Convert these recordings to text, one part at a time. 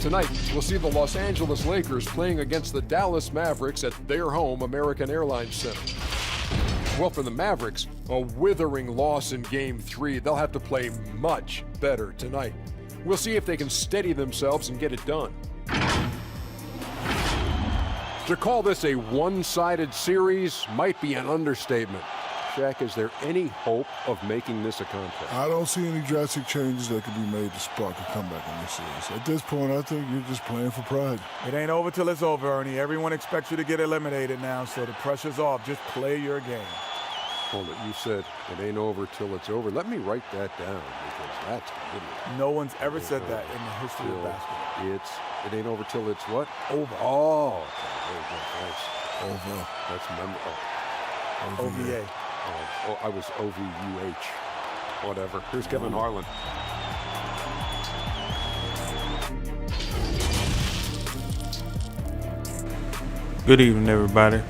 Tonight, we'll see the Los Angeles Lakers playing against the Dallas Mavericks at their home American Airlines Center. Well, for the Mavericks, a withering loss in Game 3. They'll have to play much better tonight. We'll see if they can steady themselves and get it done. To call this a one-sided series might be an understatement. Shaq, is there any hope of making this a contest? I don't see any drastic changes that could be made to spark a comeback in this series. At this point, I think you're just playing for pride. It ain't over till it's over, Ernie. Everyone expects you to get eliminated now, so the pressure's off. Just play your game. Hold it. You said it ain't over till it's over. Let me write that down because that's good. No one's ever said that in the history of basketball. It ain't over till it's what? Over. Oh, okay. Nice. Over. That's memorable. OVA. Oh, I was OVUH. Whatever. Here's Kevin Harlan. Good evening, everybody.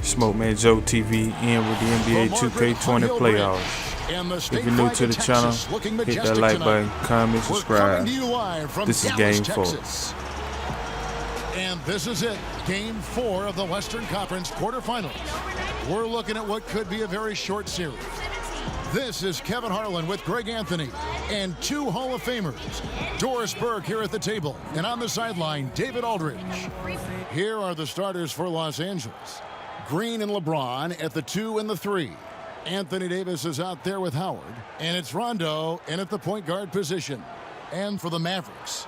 Smoke Man Joe TV in with the NBA 2k20 playoffs. If you're new to the channel, hit that like button, comment, subscribe. This is Game 4. And this is it, Game 4 of the Western Conference quarterfinals. We're looking at what could be a very short series. This is Kevin Harlan with Greg Anthony and two Hall of Famers. Doris Burke here at the table, and on the sideline, David Aldridge. Here are the starters for Los Angeles. Green and LeBron at the 2 and the 3. Anthony Davis is out there with Howard, and it's Rondo in at the point guard position. And for the Mavericks,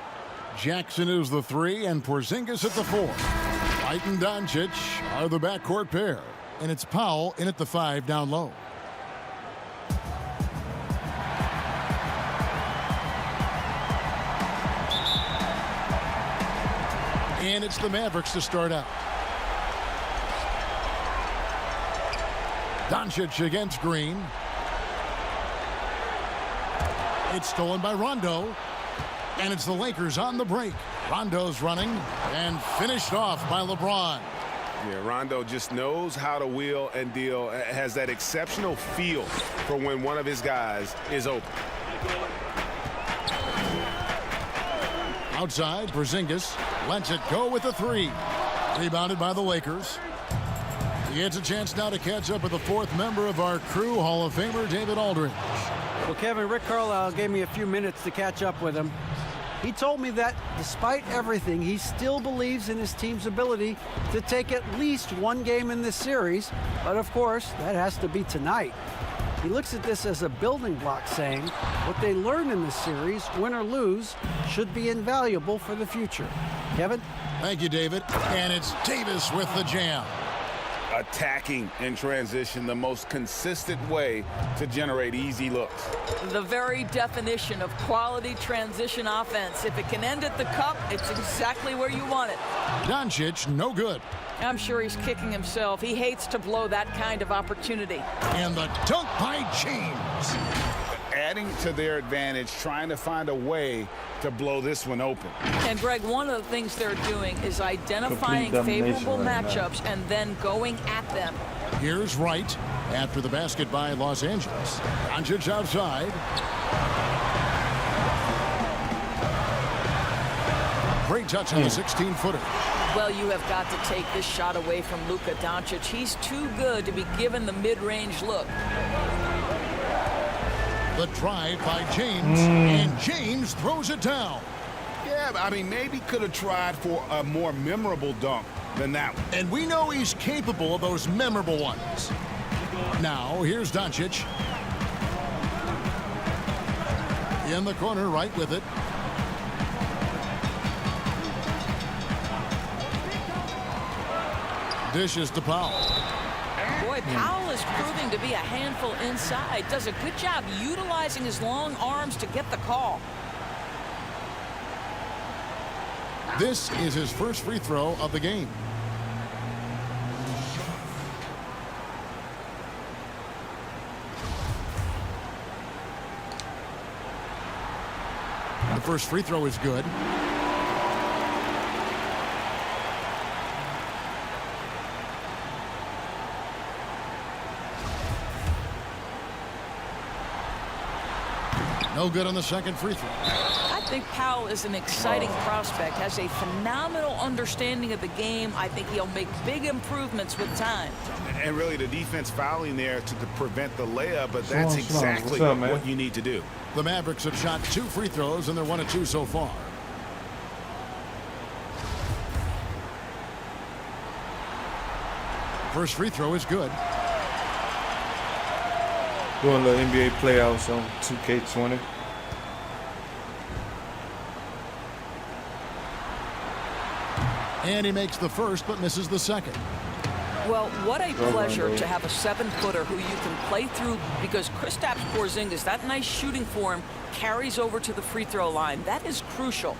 Jackson is the 3 and Porzingis at the 4. White and Doncic are the backcourt pair, and it's Powell in at the 5 down low. And it's the Mavericks to start out. Doncic against Green. It's stolen by Rondo. And it's the Lakers on the break. Rondo's running and finished off by LeBron. Yeah, Rondo just knows how to wheel and deal. Has that exceptional feel for when one of his guys is open. Outside, Porzingis lets it go with a 3. Rebounded by the Lakers. He gets a chance now to catch up with the fourth member of our crew, Hall of Famer David Aldridge. Well, Kevin, Rick Carlisle gave me a few minutes to catch up with him. He told me that despite everything, he still believes in his team's ability to take at least one game in this series. But of course, that has to be tonight. He looks at this as a building block, saying what they learn in this series, win or lose, should be invaluable for the future. Kevin? Thank you, David. And it's Davis with the jam. Attacking in transition, the most consistent way to generate easy looks. The very definition of quality transition offense. If it can end at the cup, it's exactly where you want it. Doncic, no good. I'm sure he's kicking himself. He hates to blow that kind of opportunity. And the dunk by James. Adding to their advantage, trying to find a way to blow this one open. And Greg, one of the things they're doing is identifying favorable matchups and then going at them. Here's Wright after the basket by Los Angeles. Doncic outside. Great touch on the 16-footer. Well, you have got to take this shot away from Luka Doncic. He's too good to be given the mid-range look. The drive by James, and James throws it down. Yeah, I mean, maybe could have tried for a more memorable dunk than that one. And we know he's capable of those memorable ones. Now, here's Doncic. In the corner, right with it. Dishes to Powell. Boy, Powell is proving to be a handful inside. Does a good job utilizing his long arms to get the call. This is his first free throw of the game. The first free throw is good. No No good on the second free throw. I think Powell is an exciting prospect, has a phenomenal understanding of the game. I think he'll make big improvements with time. And really the defense fouling there to prevent the layup, but that's exactly What's up, what you need to do. The Mavericks have shot 2 free throws, and they're 1 of 2 so far. First free throw is good. Doing the NBA playoffs on 2K20. And he makes the first, but misses the second. Well, what a pleasure to have a 7-footer who you can play through, because Kristaps Porzingis, that nice shooting form, carries over to the free throw line. That is crucial.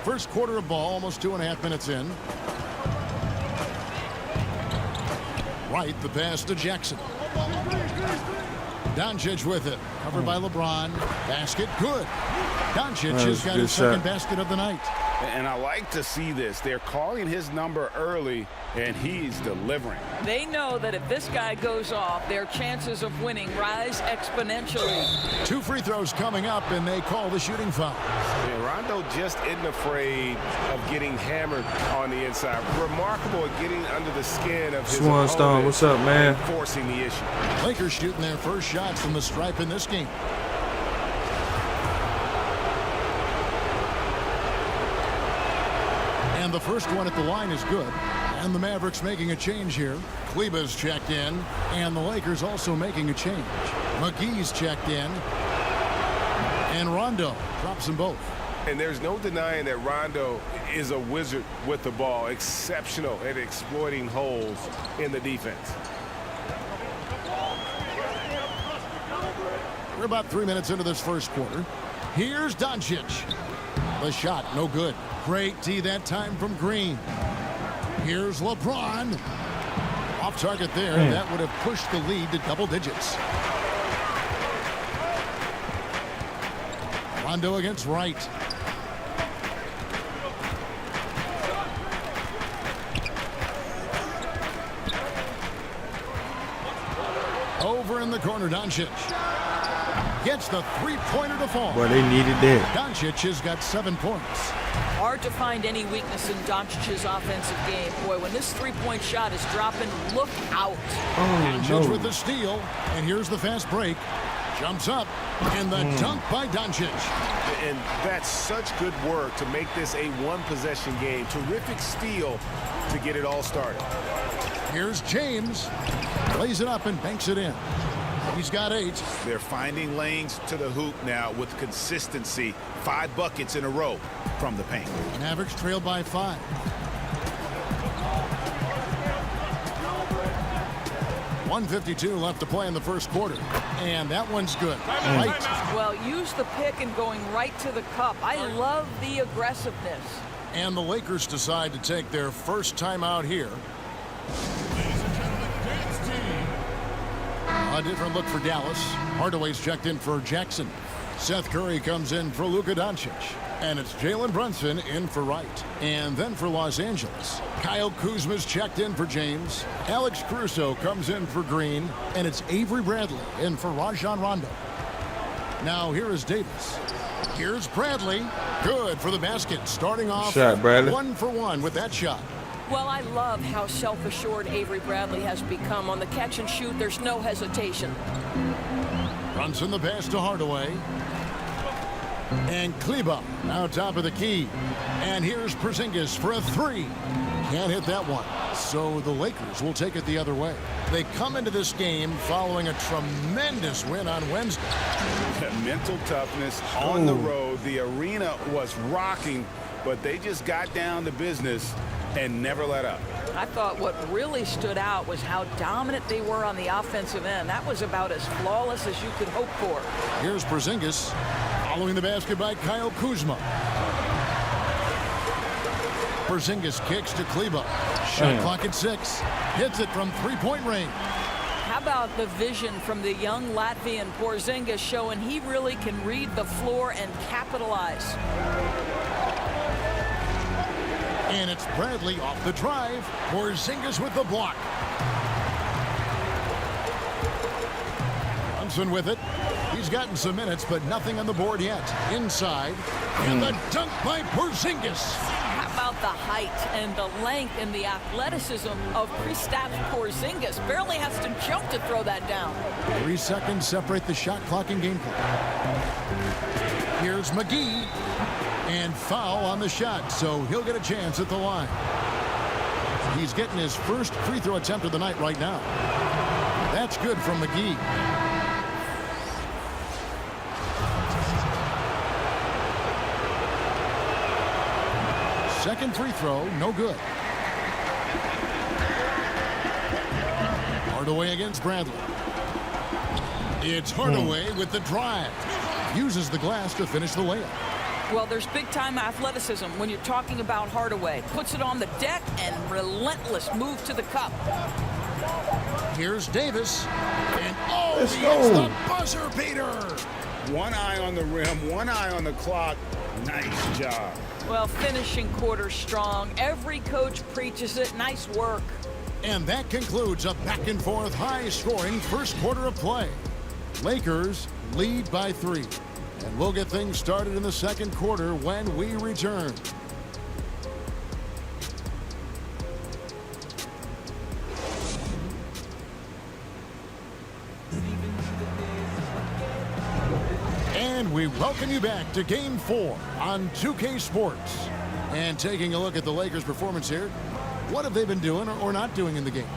First quarter of ball, almost 2.5 minutes in. Right, the pass to Jackson. Doncic with it. Covered by LeBron. Basket, good. Doncic has got his second basket of the night. And I like to see this. They're calling his number early, and he's delivering. They know that if this guy goes off, their chances of winning rise exponentially. 2 free throws coming up, and they call the shooting foul. And Rondo just isn't afraid of getting hammered on the inside. Remarkable at getting under the skin of his Swan Stone, what's up, man? and forcing the issue. Lakers shooting their first shots from the stripe in this game. And the first one at the line is good. And the Mavericks making a change here. Kleba's checked in, and the Lakers also making a change. McGee's checked in, and Rondo drops them both. And there's no denying that Rondo is a wizard with the ball, exceptional at exploiting holes in the defense. We're about 3 minutes into this first quarter. Here's Doncic. The shot, no good. Great D that time from Green. Here's LeBron. Off target there. That would have pushed the lead to double digits. Rondo against Wright. Over in the corner, Doncic. Gets the three-pointer to fall. Boy, they needed that. Doncic has got 7 points. Hard to find any weakness in Doncic's offensive game. Boy, when this three-point shot is dropping, look out. Doncic with the steal, and here's the fast break. Jumps up, and the dunk by Doncic. And that's such good work to make this a one-possession game. Terrific steal to get it all started. Here's James. Lays it up and banks it in. He's got 8. They're finding lanes to the hoop now with consistency. 5 buckets in a row from the paint. Mavericks trailed by 5. .152 left to play in the first quarter. And that one's good. Right. Well, use the pick and going right to the cup. I love the aggressiveness. And the Lakers decide to take their first time out here. A different look for Dallas. Hardaway's checked in for Jackson. Seth Curry comes in for Luka Doncic. And it's Jalen Brunson in for Wright. And then for Los Angeles, Kyle Kuzma's checked in for James. Alex Caruso comes in for Green. And it's Avery Bradley in for Rajon Rondo. Now here is Davis. Here's Bradley. Good for the basket. Starting off Shot, Bradley. 1 for 1 with that shot. Well, I love how self-assured Avery Bradley has become. On the catch and shoot, there's no hesitation. Brunson the pass to Hardaway. And Kleba now top of the key. And here's Porzingis for a 3. Can't hit that one. So the Lakers will take it the other way. They come into this game following a tremendous win on Wednesday. Mental toughness on the road. The arena was rocking, but they just got down to business and never let up. I thought what really stood out was how dominant they were on the offensive end. That was about as flawless as you could hope for. Here's Porzingis following the basket by Kyle Kuzma. Porzingis kicks to Kleba. Shot clock at 6. Hits it from three-point range. How about the vision from the young Latvian Porzingis, showing he really can read the floor and capitalize. And it's Bradley off the drive. Porzingis with the block. Brunson with it. He's gotten some minutes, but nothing on the board yet. Inside, and the dunk by Porzingis. How about the height and the length and the athleticism of Kristaps Porzingis? Barely has to jump to throw that down. 3 seconds separate the shot clock and game clock. Here's McGee. And foul on the shot, so he'll get a chance at the line. He's getting his first free throw attempt of the night right now. That's good from McGee. Second free throw, no good. Hardaway against Bradley. It's Hardaway with the drive. Uses the glass to finish the layup. Well, there's big-time athleticism when you're talking about Hardaway. Puts it on the deck and relentless move to the cup. Here's Davis. And oh, Let's he go. hits the buzzer beater. One eye on the rim, one eye on the clock. Nice job. Well, finishing quarter strong. Every coach preaches it. Nice work. And that concludes a back-and-forth, high-scoring first quarter of play. Lakers lead by 3. And we'll get things started in the second quarter when we return. And we welcome you back to Game 4 on 2K Sports. And taking a look at the Lakers' performance here, what have they been doing or not doing in the game?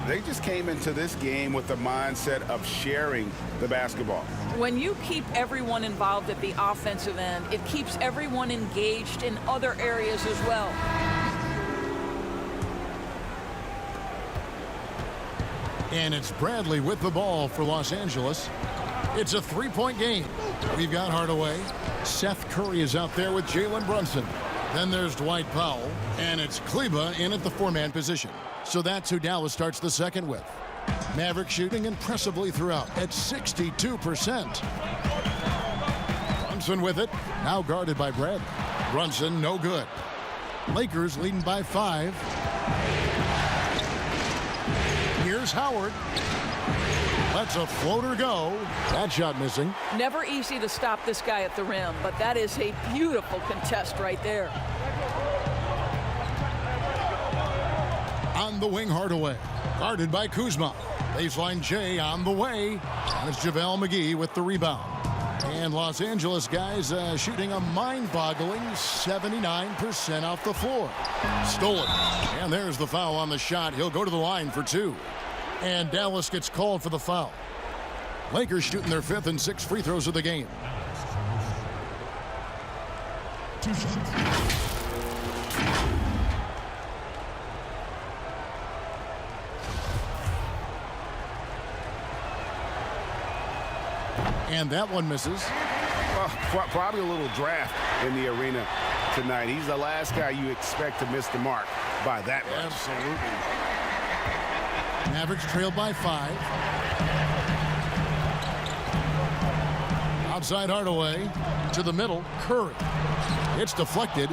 They just came into this game with the mindset of sharing the basketball. When you keep everyone involved at the offensive end, it keeps everyone engaged in other areas as well. And it's Bradley with the ball for Los Angeles. It's a 3-point game. We've got Hardaway. Seth Curry is out there with Jalen Brunson. Then there's Dwight Powell. And it's Kleba in at the 4-man position. So that's who Dallas starts the second with. Mavericks shooting impressively throughout at 62%. Brunson with it. Now guarded by Bradley. Brunson no good. Lakers leading by 5. Here's Howard. Lets a floater go. That shot missing. Never easy to stop this guy at the rim, but that is a beautiful contest right there. On the wing, Hardaway. Guarded by Kuzma. Baseline J on the way. And it's JaVale McGee with the rebound. And Los Angeles guys shooting a mind-boggling 79% off the floor. Stolen. And there's the foul on the shot. He'll go to the line for 2. And Dallas gets called for the foul. Lakers shooting their 5th and 6th free throws of the game. And that one misses. Well, probably a little draft in the arena tonight. He's the last guy you expect to miss the mark by that much. Absolutely. Mavericks trailed by 5. Outside Hardaway to the middle. Curry. It's deflected.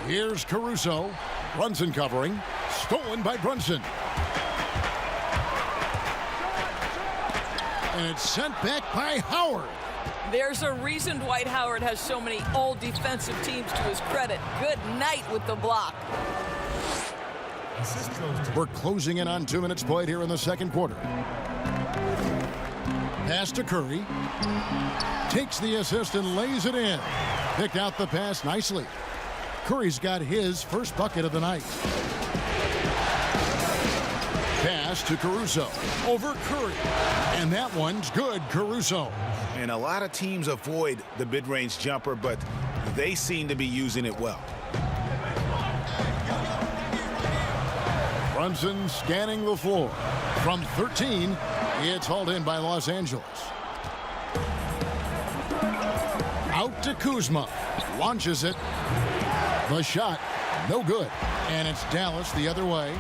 Here's Caruso. Brunson covering. Stolen by Brunson. And it's sent back by Howard. There's a reason Dwight Howard has so many all defensive teams to his credit. Good night with the block. We're closing in on 2 minutes played here in the second quarter. Pass to Curry. Takes the assist and lays it in. Picked out the pass nicely. Curry's got his first bucket of the night. Pass to Caruso. Over Curry. And that one's good, Caruso. And a lot of teams avoid the mid-range jumper, but they seem to be using it well. Brunson scanning the floor. From 13, it's hauled in by Los Angeles. Out to Kuzma. Launches it. The shot, no good. And it's Dallas the other way.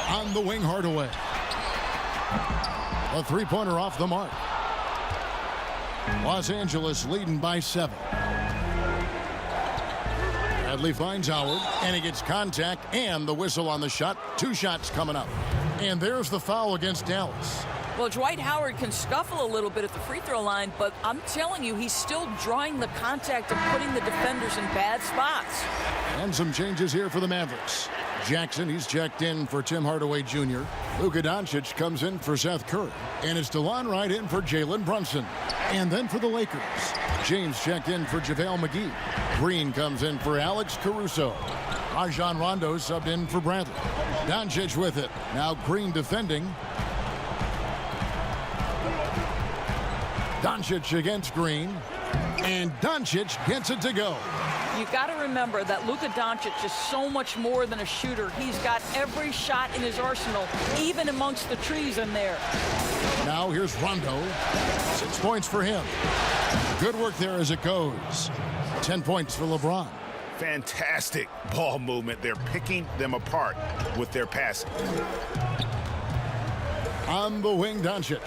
On the wing, Hardaway. A 3-pointer off the mark. Los Angeles leading by 7. Bradley finds Howard, and he gets contact and the whistle on the shot. 2 shots coming up. And there's the foul against Dallas. Well, Dwight Howard can scuffle a little bit at the free throw line, but I'm telling you, he's still drawing the contact and putting the defenders in bad spots. And some changes here for the Mavericks. Jackson, he's checked in for Tim Hardaway Jr. Luka Doncic comes in for Seth Curry. And it's DeLon Wright in for Jalen Brunson. And then for the Lakers, James checked in for JaVale McGee. Green comes in for Alex Caruso. Rajon Rondo subbed in for Bradley. Doncic with it. Now Green defending. Doncic against Green. And Doncic gets it to go. You got to remember that Luka Doncic is so much more than a shooter. He's got every shot in his arsenal, even amongst the trees in there. Now here's Rondo. 6 points for him. Good work there as it goes. 10 points for LeBron. Fantastic ball movement. They're picking them apart with their passing. On the wing, Doncic.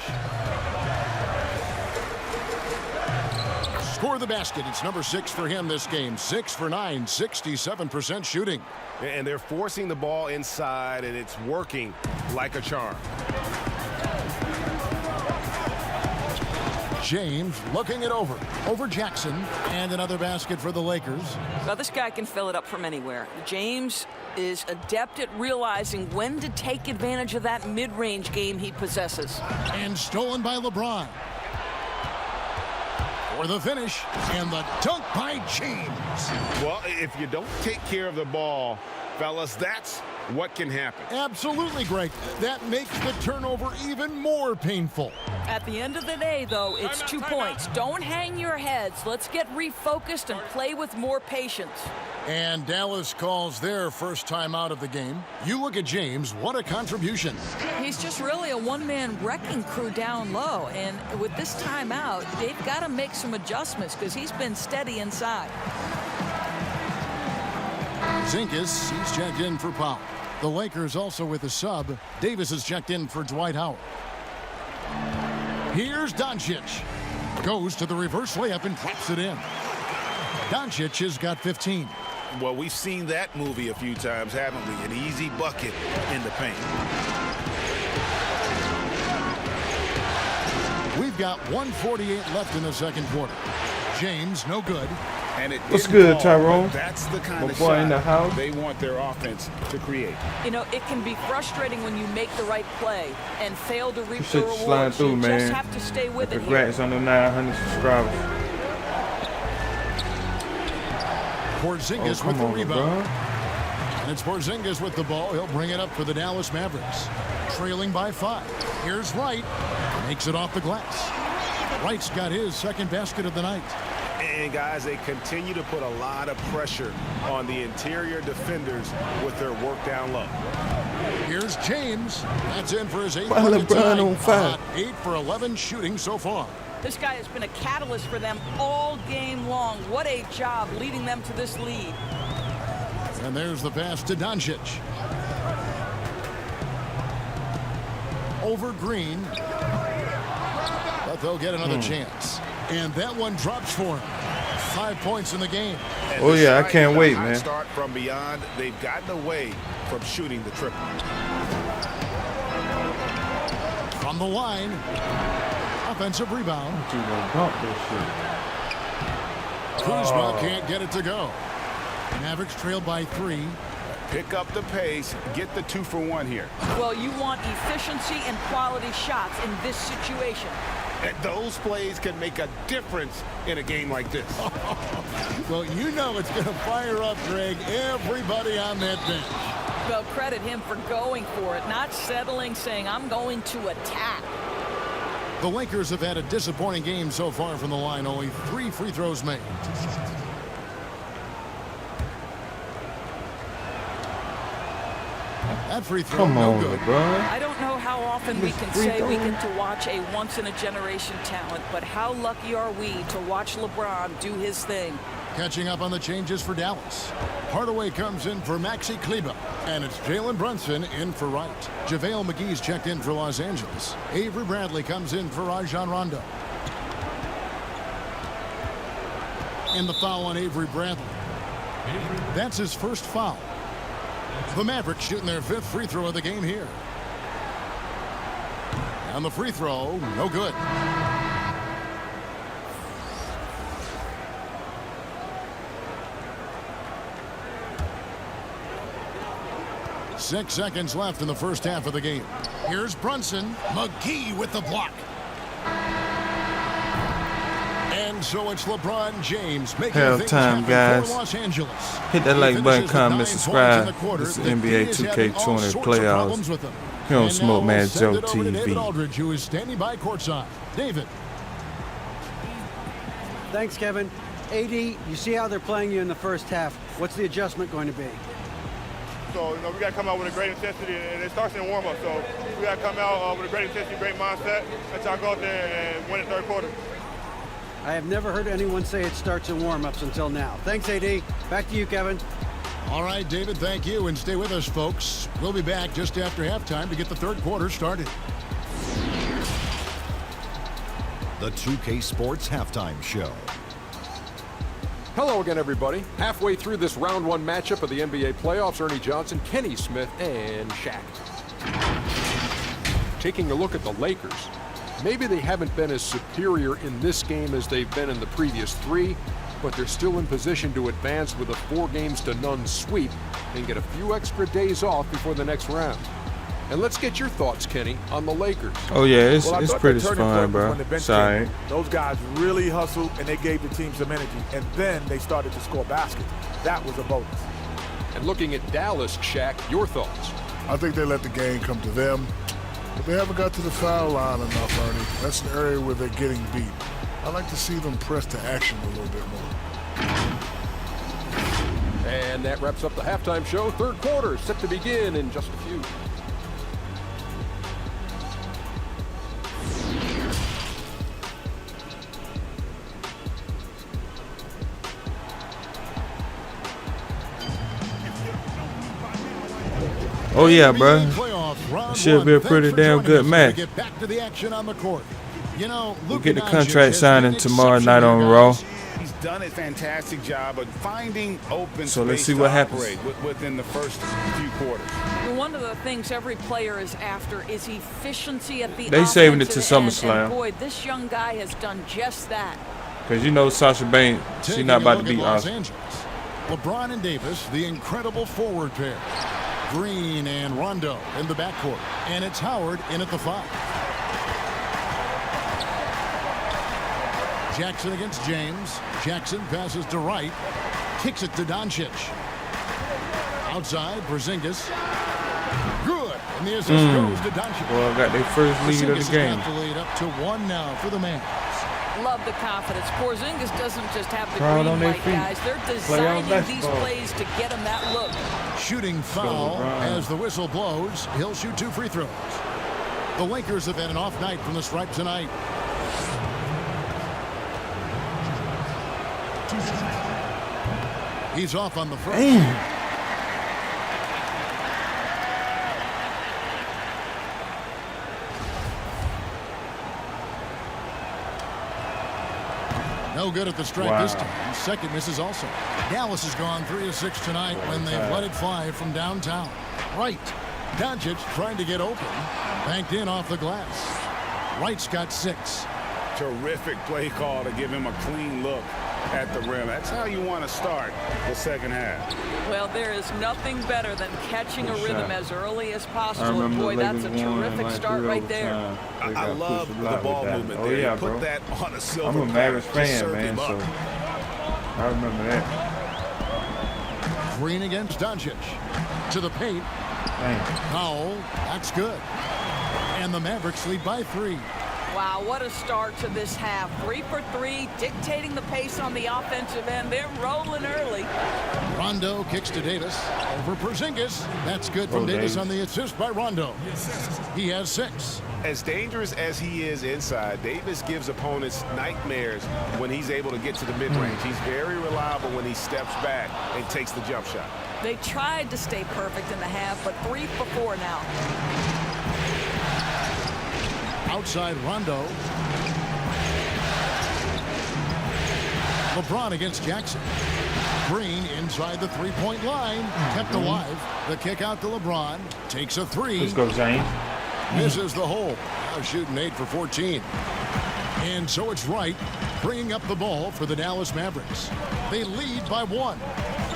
Score the basket. It's number 6 for him this game. 6 for 9, 67% shooting. And they're forcing the ball inside, and it's working like a charm. James looking it over Jackson, and another basket for the Lakers. Well, this guy can fill it up from anywhere. James is adept at realizing when to take advantage of that mid-range game he possesses. And stolen by LeBron. For the finish, and the dunk by James. Well, if you don't take care of the ball, fellas, that's what can happen. Absolutely, Greg. That makes the turnover even more painful. At the end of the day, though, it's 2 points. Don't hang your heads. Let's get refocused and play with more patience. And Dallas calls their first time out of the game. You look at James, what a contribution. He's just really a one-man wrecking crew down low. And with this timeout, they've got to make some adjustments because he's been steady inside. Zinkas, he's checked in for Powell. The Lakers also with a sub. Davis is checked in for Dwight Howard. Here's Doncic. Goes to the reverse layup and drops it in. Doncic has got 15. Well, we've seen that movie a few times, haven't we? An easy bucket in the paint. We've got 1:48 left in the second quarter. James, no good. And it What's didn't good, fall, Tyrone? but that's the kind My of boy shot in the house. they want their offense to create. You know, it can be frustrating when you make the right play and fail to reap the Shit sliding rewards. through, You man. just have to stay with it here. Congrats on the 900 subscribers. Porzingis Oh, with the come on, rebound. LeBron. And it's Porzingis with the ball. He'll bring it up for the Dallas Mavericks. Trailing by 5. Here's Wright. Makes it off the glass. Wright's got his second basket of the night. And guys, they continue to put a lot of pressure on the interior defenders with their work down low. Here's James. That's in for his 8th Why bucket LeBron tonight. on fire? 8 for 11 shooting so far. This guy has been a catalyst for them all game long. What a job leading them to this lead. And there's the pass to Doncic. Over Green. But they'll get another chance. And that one drops for him. 5 points in the game. And Oh, yeah, I despite can't the wait, hot man. Start from beyond, they've gotten away from shooting the triple. From the line. Offensive rebound. You gonna dunk this shit. Kuzma can't get it to go. Mavericks trail by 3. Pick up the pace, get the 2 for 1 here. Well, you want efficiency and quality shots in this situation. And those plays can make a difference in a game like this. Well, you know it's going to fire up, Greg, everybody on that bench. Well, credit him for going for it, not settling, saying, I'm going to attack. The Lakers have had a disappointing game so far from the line. Only 3 free throws made. That free throw, Come no on, good. LeBron. I don't know how often we can Free say we throw. get to watch a once-in-a-generation talent, but how lucky are we to watch LeBron do his thing? Catching up on the changes for Dallas. Hardaway comes in for Maxi Kleber, and it's Jalen Brunson in for Wright. JaVale McGee's checked in for Los Angeles. Avery Bradley comes in for Rajon Rondo. And the foul on Avery Bradley. That's his first foul. The Mavericks shooting their 5th free throw of the game here. And the free throw, no good. Six seconds left in the first half of the game. Here's Brunson. McGee with the block. And so it's LeBron James making things happen for Los Angeles. Hit that like button, comment, subscribe. This is NBA 2K20 playoffs here on Smoke Man Joe TV. David Aldridge, who is standing by courtside. David. Thanks, Kevin. AD, you see how they're playing you in the first half. What's the adjustment going to be? So, we got to come out with a great intensity, and it starts in warm-up. So we got to come out with a great intensity, great mindset. Let's go out there and win the third quarter. I have never heard anyone say it starts in warm-ups until now. Thanks, AD. Back to you, Kevin. All right, David, thank you. And stay with us, folks. We'll be back just after halftime to get the third quarter started. The 2K Sports Halftime Show. Hello again, everybody. Halfway through this round one matchup of the NBA playoffs, Ernie Johnson, Kenny Smith, and Shaq. Taking a look at the Lakers. Maybe they haven't been as superior in this game as they've been in the previous three, but they're still in position to advance with a 4-0 sweep and get a few extra days off before the next round. And let's get your thoughts, Kenny, on the Lakers. Oh, yeah, it's pretty fun, bro. Sorry. Those guys really hustled, and they gave the team some energy, and then they started to score baskets. That was a bonus. And looking at Dallas, Shaq, your thoughts? I think they let the game come to them, but they haven't got to the foul line enough, Ernie. That's an area where they're getting beat. I like to see them press to action a little bit more. And that wraps up the halftime show. Third quarter set to begin in just a few. Oh yeah, bro. It should be a pretty damn good match. Get back to the action on the court. We'll get the contract signing tomorrow night on Raw. He's done a fantastic job of finding open So let's space see what to happens. operate within the first few quarters. One of the things every player is after is efficiency at the They saving it to offensive end, SummerSlam. and boy, this young guy has done just that. Because you know Sasha Banks, she's not about to beat Los Oscar. Angeles. LeBron and Davis, the incredible forward pair. Green and Rondo in the backcourt. And it's Howard in at the 5. Jackson against James. Jackson passes to Wright. Kicks it to Doncic. Outside, Porzingis. Good. And the assist goes to Doncic. Well, got their first lead of the game. Got the lead up to 1 now for the Mavs. Love the confidence. Porzingis doesn't just have the Crowd green on their light, feet. guys. They're Playoff designing these basketball. plays to get him that look. Shooting foul LeBron. as the whistle blows. He'll shoot 2 free throws. The Lakers have had an off night from the stripe tonight. He's off on the front. No good at the strike this time. Second misses also. Dallas has gone 3 of 6 tonight when they've let it fly from downtown. Right. Doncic trying to get open. Banked in off the glass. Wright's got 6. Terrific play call to give him a clean look at the rim. That's how you want to start the second half. Well, there is nothing better than catching a rhythm as early as I possible. remember Boy, the that's a Lakers won in terrific like start 3 right there. overtime. They I got love pushed a the lot ball with that. movement Oh there. yeah, Put bro. that on a silver I'm a platter Mavericks to fan, serve man, him so up. I remember that. Green against Doncic. To the paint. Dang. Powell. That's good. And the Mavericks lead by 3. Wow, what a start to this half. 3 for 3, dictating the pace on the offensive end. They're rolling early. Rondo kicks to Davis. Over Porzingis. That's good from Davis on the assist by Rondo. He has 6. As dangerous as he is inside, Davis gives opponents nightmares when he's able to get to the mid-range. He's very reliable when he steps back and takes the jump shot. They tried to stay perfect in the half, but 3 for 4 now. Outside Rondo. LeBron against Jackson. Green inside the 3-point line. Kept alive. The kick out to LeBron. Takes a 3. Let's go, James. Misses the hole. Now shooting 8 for 14. And so it's Wright bringing up the ball for the Dallas Mavericks. They lead by 1.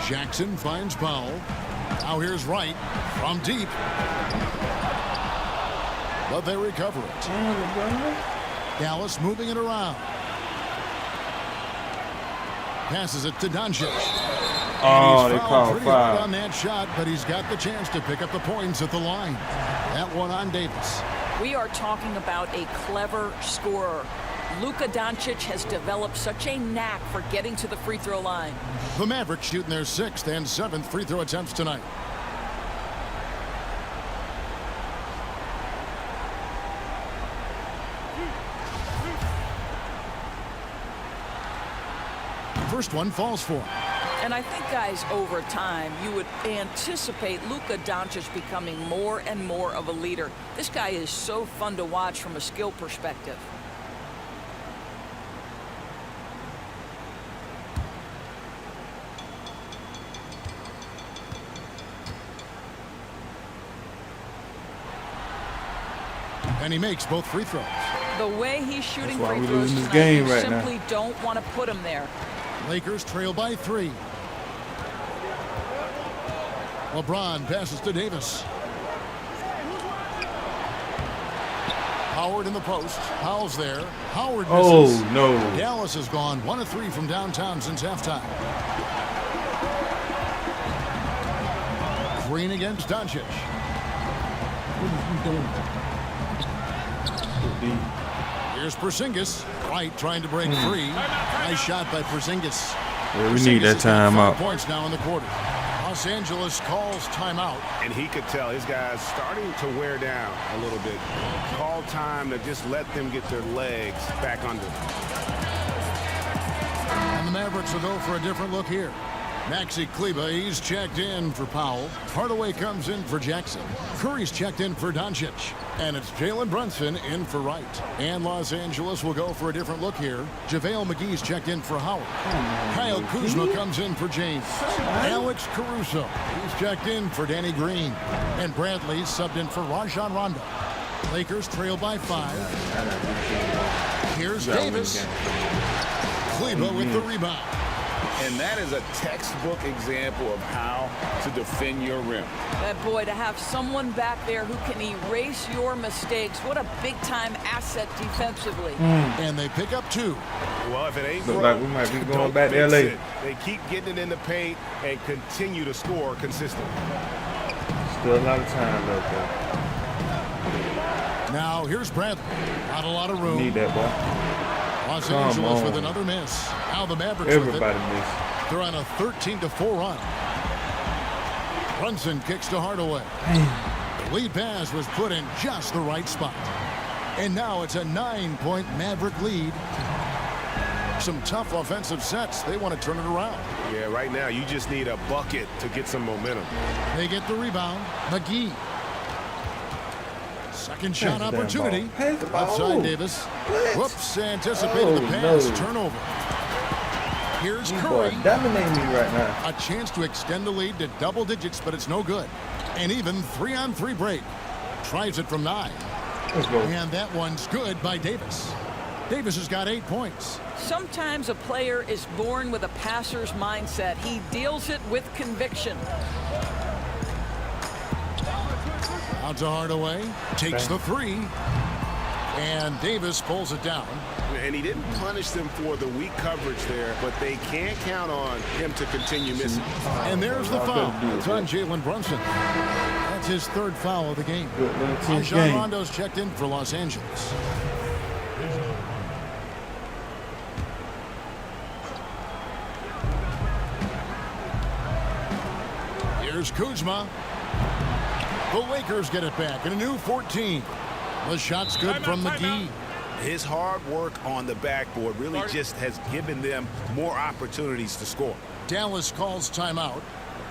Jackson finds Powell. Now here's Wright from deep. But they recover it. Dallas moving it around. Passes it to Doncic. Oh, they called foul on that shot, but he's got the chance to pick up the points at the line. That one on Davis. We are talking about a clever scorer. Luka Doncic has developed such a knack for getting to the free throw line. The Mavericks shooting their 6th and 7th free throw attempts tonight. First one falls for him. And I think, guys, over time, you would anticipate Luka Doncic becoming more and more of a leader. This guy is so fun to watch from a skill perspective. And he makes both free throws. The way he's shooting That's why free we throws losing this tonight, game you right now. simply don't want to put him there. Lakers trail by 3. LeBron passes to Davis. Howard in the post. Powell's there. Howard misses. Oh, no. Dallas has gone 1 of 3 from downtown since halftime. Green against Doncic. Here's Porzingis. White trying to break free. Nice shot by Porzingis. Yeah, we need that timeout. Points now in the quarter. Los Angeles calls timeout. And he could tell his guys starting to wear down a little bit. Call time to just let them get their legs back under. And the Mavericks will go for a different look here. Maxi Kleber, he's checked in for Powell. Hardaway comes in for Jackson. Curry's checked in for Doncic. And it's Jalen Brunson in for Wright. And Los Angeles will go for a different look here. JaVale McGee's checked in for Howard. Kyle Kuzma comes in for James. Alex Caruso, he's checked in for Danny Green. And Bradley's subbed in for Rajon Rondo. Lakers trail by 5. Here's Davis. Kleber with the rebound. And that is a textbook example of how to defend your rim. Boy, to have someone back there who can erase your mistakes, what a big-time asset defensively. And they pick up 2. Well, if it ain't Look broke, like we might be going don't back to fix LA. it. They keep getting it in the paint and continue to score consistently. Still a lot of time left there. Now here's Bradley. Not a lot of room. Need that, boy. Los Come Angeles on. with another miss. Now the Mavericks Everybody with it. missed. They're on a 13-4 run. Brunson kicks to Hardaway. The lead pass was put in just the right spot. And now it's a 9-point Maverick lead. Some tough offensive sets. They want to turn it around. Yeah, right now you just need a bucket to get some momentum. They get the rebound. McGee. Second shot Pass the damn opportunity. ball. Pass the ball. Outside Davis. Whoops, anticipated the pass. No. Turnover. Here's You Curry. boy dominating me right now. A chance to extend the lead to double digits, but it's no good. And even 3-on-3 break. Tries it from 9. Let's go. And that one's good by Davis. Davis has got 8 points. Sometimes a player is born with a passer's mindset. He deals it with conviction. Out to Hardaway. Takes the 3. And Davis pulls it down. And he didn't punish them for the weak coverage there, but they can't count on him to continue missing. And there's the foul. It's on Jalen Brunson. That's his 3rd foul of the game. Rajon Rondo's checked in for Los Angeles. Here's Kuzma. The Lakers get it back in a new 14. The shot's good from McGee. His hard work on the backboard really just has given them more opportunities to score. Dallas calls timeout.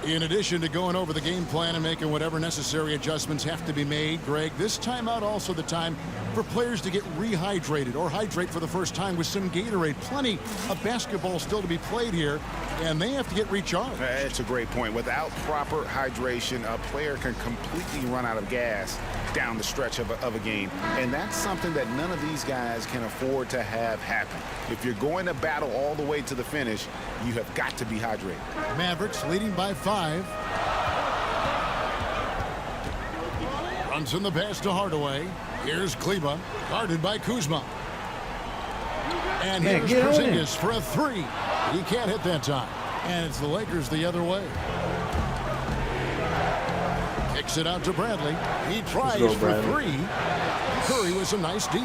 In addition to going over the game plan and making whatever necessary adjustments have to be made, Greg, this timeout also the time for players to get rehydrated or hydrate for the first time with some Gatorade. Plenty of basketball still to be played here, and they have to get recharged. That's a great point. Without proper hydration, a player can completely run out of gas down the stretch of a game, and that's something that none of these guys can afford to have happen. If you're going to battle all the way to the finish, you have got to be hydrated. Mavericks leading by 5. Runs in the pass to Hardaway. Here's Kleba, guarded by Kuzma. And here's Porzingis for a 3. He can't hit that time. And it's the Lakers the other way. Kicks it out to Bradley. He tries for 3. Curry with some nice D.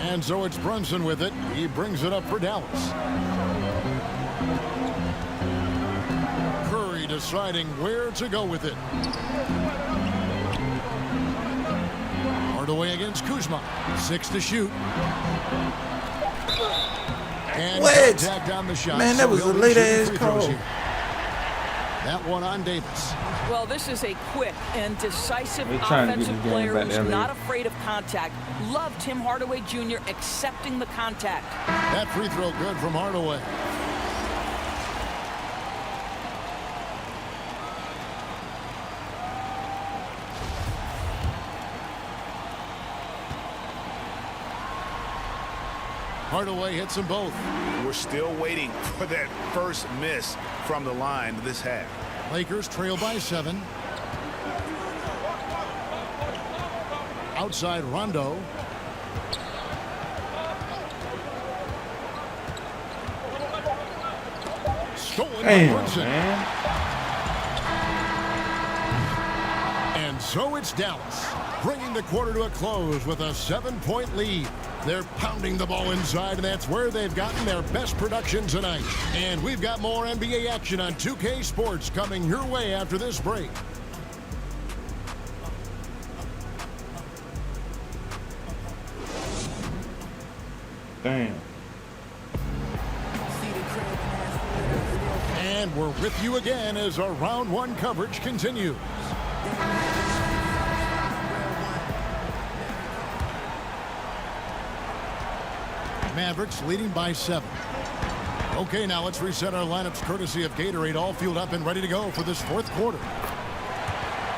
And so it's Brunson with it. He brings it up for Dallas. Curry deciding where to go with it. Hardaway against Kuzma. 6 to shoot. And contact on the shot. Man, that was a late-ass call. That one on Davis. Well, this is a quick and decisive offensive player who's not afraid of contact. Love Tim Hardaway Jr. accepting the contact. That free throw good from Hardaway. Hardaway hits them both. We're still waiting for that first miss from the line this half. Lakers trail by 7. Outside Rondo. Stolen by Brunson. And so it's Dallas, bringing the quarter to a close with a 7-point lead. They're pounding the ball inside, and that's where they've gotten their best production tonight. And we've got more NBA action on 2K Sports coming your way after this break. Damn. And we're with you again as our round 1 coverage continues. Mavericks leading by 7. Okay, now let's reset our lineups courtesy of Gatorade, all fueled up and ready to go for this 4th quarter.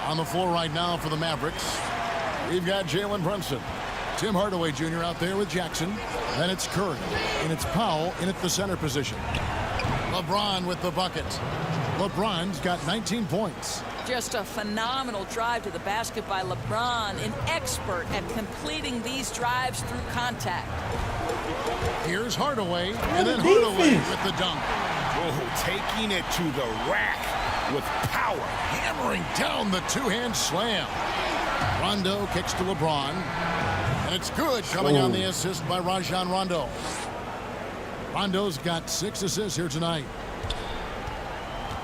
On the floor right now for the Mavericks, we've got Jalen Brunson. Tim Hardaway Jr. out there with Jackson. Then it's Curry, and it's Powell in at the center position. LeBron with the bucket. LeBron's got 19 points. Just a phenomenal drive to the basket by LeBron, an expert at completing these drives through contact. Here's Hardaway, and then Hardaway with the dunk. Oh, taking it to the rack with power. Hammering down the two-hand slam. Rondo kicks to LeBron. And it's good, coming on the assist by Rajon Rondo. Rondo's got 6 assists here tonight.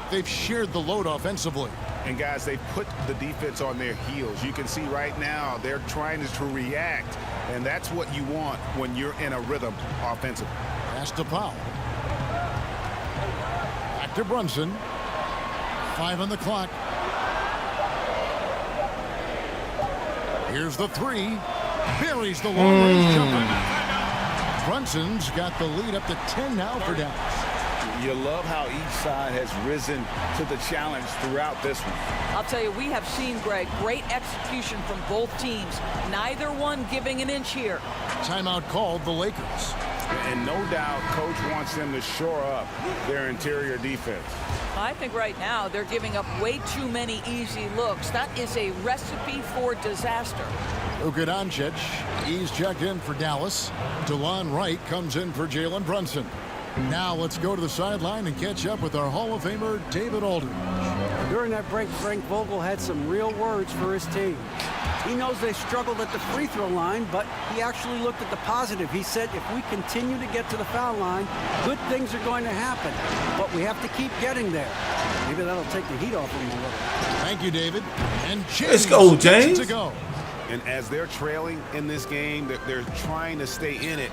They've shared the load offensively. And guys, they put the defense on their heels. You can see right now they're trying to react, and that's what you want when you're in a rhythm offensively. Pass to Powell. Back to Brunson. 5 on the clock. Here's the 3. Buries the long-range jumper. Brunson's got the lead up to 10 now for Dallas. You love how each side has risen to the challenge throughout this one. I'll tell you, we have seen, Greg, great execution from both teams. Neither one giving an inch here. Timeout called the Lakers. And no doubt Coach wants them to shore up their interior defense. I think right now they're giving up way too many easy looks. That is a recipe for disaster. Luka Doncic, he's checked in for Dallas. DeLon Wright comes in for Jalen Brunson. Now let's go to the sideline and catch up with our Hall of Famer, David Aldridge. During that break, Frank Vogel had some real words for his team. He knows they struggled at the free throw line, but he actually looked at the positive. He said, if we continue to get to the foul line, good things are going to happen. But we have to keep getting there. Maybe that'll take the heat off him a little. Thank you, David. And let's go, James. To go. And as they're trailing in this game, they're trying to stay in it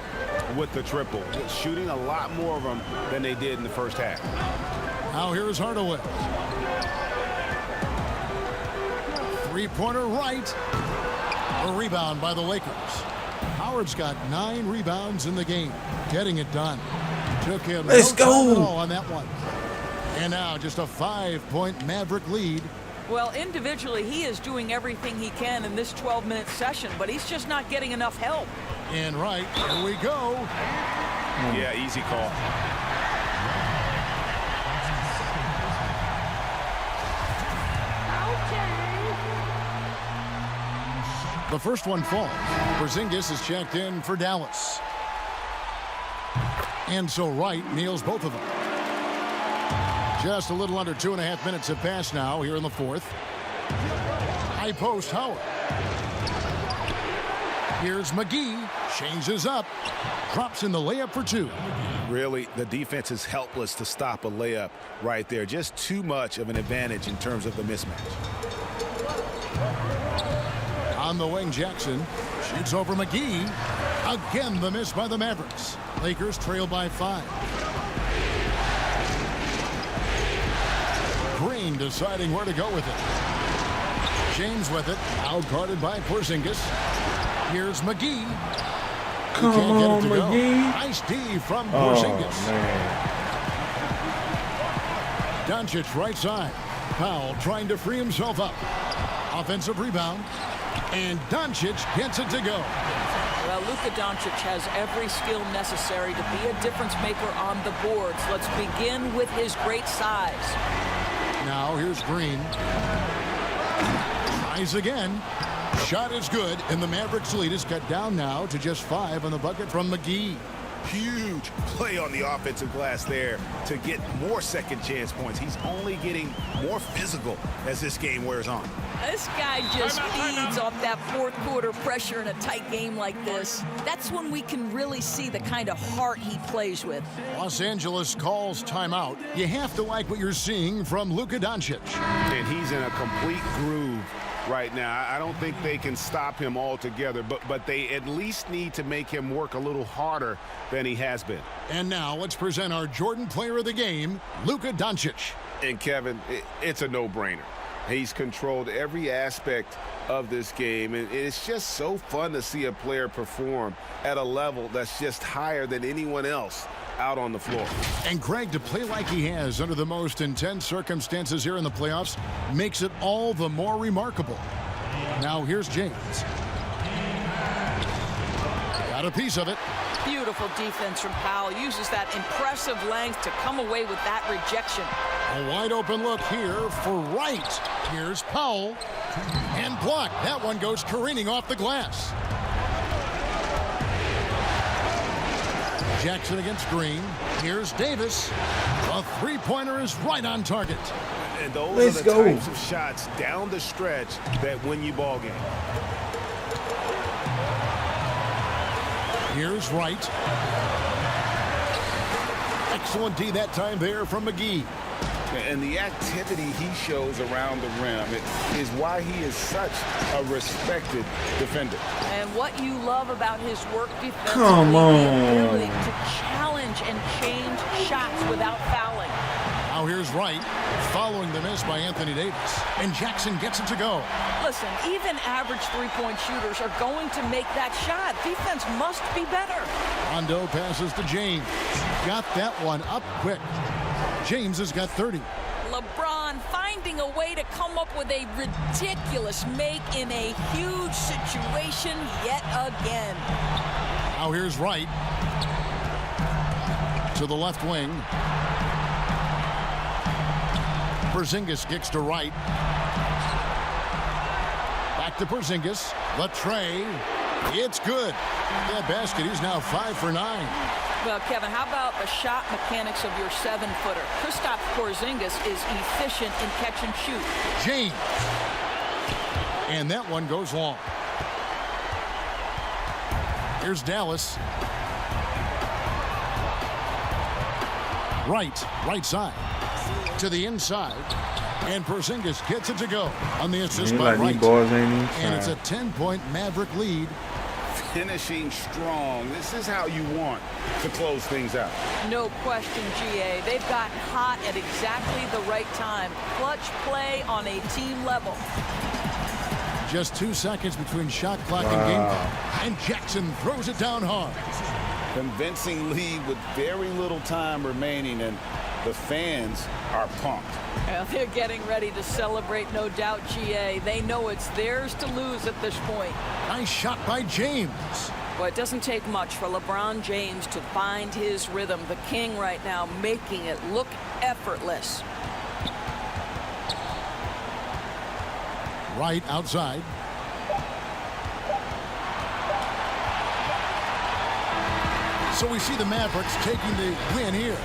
with the triple, shooting a lot more of them than they did in the first half. Now here's Hardaway. Three-pointer right. A rebound by the Lakers. Howard's got 9 rebounds in the game. Getting it done. Took him no time at all on that one. And now just a 5-point Maverick lead. Well, individually, he is doing everything he can in this 12-minute session, but he's just not getting enough help. And right, here we go. Yeah, easy call. The first one falls. Porzingis is checked in for Dallas. And so Wright nails both of them. Just a little under 2.5 minutes have passed now here in the fourth. High post Howard. Here's McGee. Changes up. Drops in the layup for 2. Really, the defense is helpless to stop a layup right there. Just too much of an advantage in terms of the mismatch. On the wing, Jackson shoots over McGee. Again, the miss by the Mavericks. Lakers trail by 5. Green deciding where to go with it. James with it, out guarded by Porzingis. Here's McGee. Come on, McGee. Nice D from Porzingis. Doncic right side. Powell trying to free himself up. Offensive rebound. And Doncic gets it to go. Well, Luka Doncic has every skill necessary to be a difference maker on the boards. Let's begin with his great size. Now here's Green. Tries again. Shot is good, and the Mavericks lead is cut down now to just 5 on the bucket from McGee. Huge play on the offensive glass there to get more second chance points. He's only getting more physical as this game wears on. This guy just feeds off that fourth quarter pressure in a tight game like this. That's when we can really see the kind of heart he plays with. Los Angeles calls timeout. You have to like what you're seeing from Luka Doncic. And he's in a complete groove right now. I don't think they can stop him altogether, but they at least need to make him work a little harder than he has been. And now let's present our Jordan Player of the Game, Luka Doncic. And Kevin, it's a no-brainer. He's controlled every aspect of this game, and it's just so fun to see a player perform at a level that's just higher than anyone else out on the floor. And Greg, to play like he has under the most intense circumstances here in the playoffs makes it all the more remarkable. Now here's James. Got a piece of it. Beautiful defense from Powell. Uses that impressive length to come away with that rejection. A wide open look here for Wright. Here's Powell. And blocked. That one goes careening off the glass. Jackson against Green. Here's Davis. A three-pointer is right on target. And those are the types of shots down the stretch that win you ball games. Here's Wright. Excellent D that time there from McGee. And the activity he shows around the rim is why he is such a respected defender. And what you love about his work defensively, Come on. the ability to challenge and change shots without fouling. Now here's Wright, following the miss by Anthony Davis. And Jackson gets it to go. Listen, even average three-point shooters are going to make that shot. Defense must be better. Rondo passes to James. Got that one up quick. James has got 30. LeBron finding a way to come up with a ridiculous make in a huge situation yet again. Now here's Wright. To the left wing. Porzingis kicks to Wright. Back to Porzingis. The tray. It's good. That basket, he's now 5 for 9. Well, Kevin, how about the shot mechanics of your 7-footer? Kristaps Porzingis is efficient in catch and shoot. James. And that one goes long. Here's Dallas. Right side. To the inside. And Porzingis gets it to go on the assist Ain't by like Wright. these boys ain't even And it's a trying. 10-point Maverick lead. Finishing strong. This is how you want to close things out. No question, GA. They've gotten hot at exactly the right time. Clutch play on a team level. Just 2 seconds between shot clock and game clock. And Jackson throws it down hard. Convincing lead with very little time remaining, and the fans are pumped. Well, they're getting ready to celebrate, no doubt, GA. They know it's theirs to lose at this point. Nice shot by James. Well, it doesn't take much for LeBron James to find his rhythm. The king right now making it look effortless. Right outside. So we see the Mavericks taking the win here.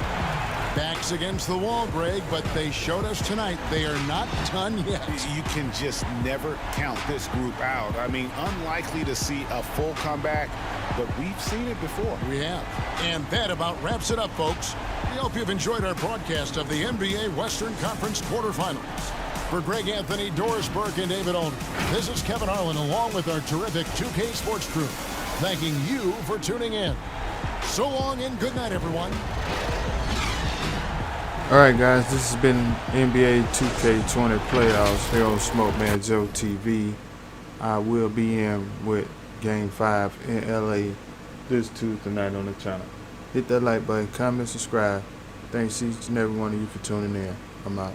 Backs against the wall, Greg, but they showed us tonight they are not done yet. You can just never count this group out. I mean, unlikely to see a full comeback, but we've seen it before. We have. And that about wraps it up, folks. We hope you've enjoyed our broadcast of the NBA Western Conference quarterfinals. For Greg Anthony, Doris Burke, and David Olney, this is Kevin Harlan along with our terrific 2K Sports crew, thanking you for tuning in. So long and good night, everyone. Alright guys, this has been NBA 2K20 playoffs here on Smoke Man Joe TV. I will be in with Game 5 in LA this Tuesday night on the channel. Hit that like button, comment, subscribe. Thanks each and every one of you for tuning in. I'm out.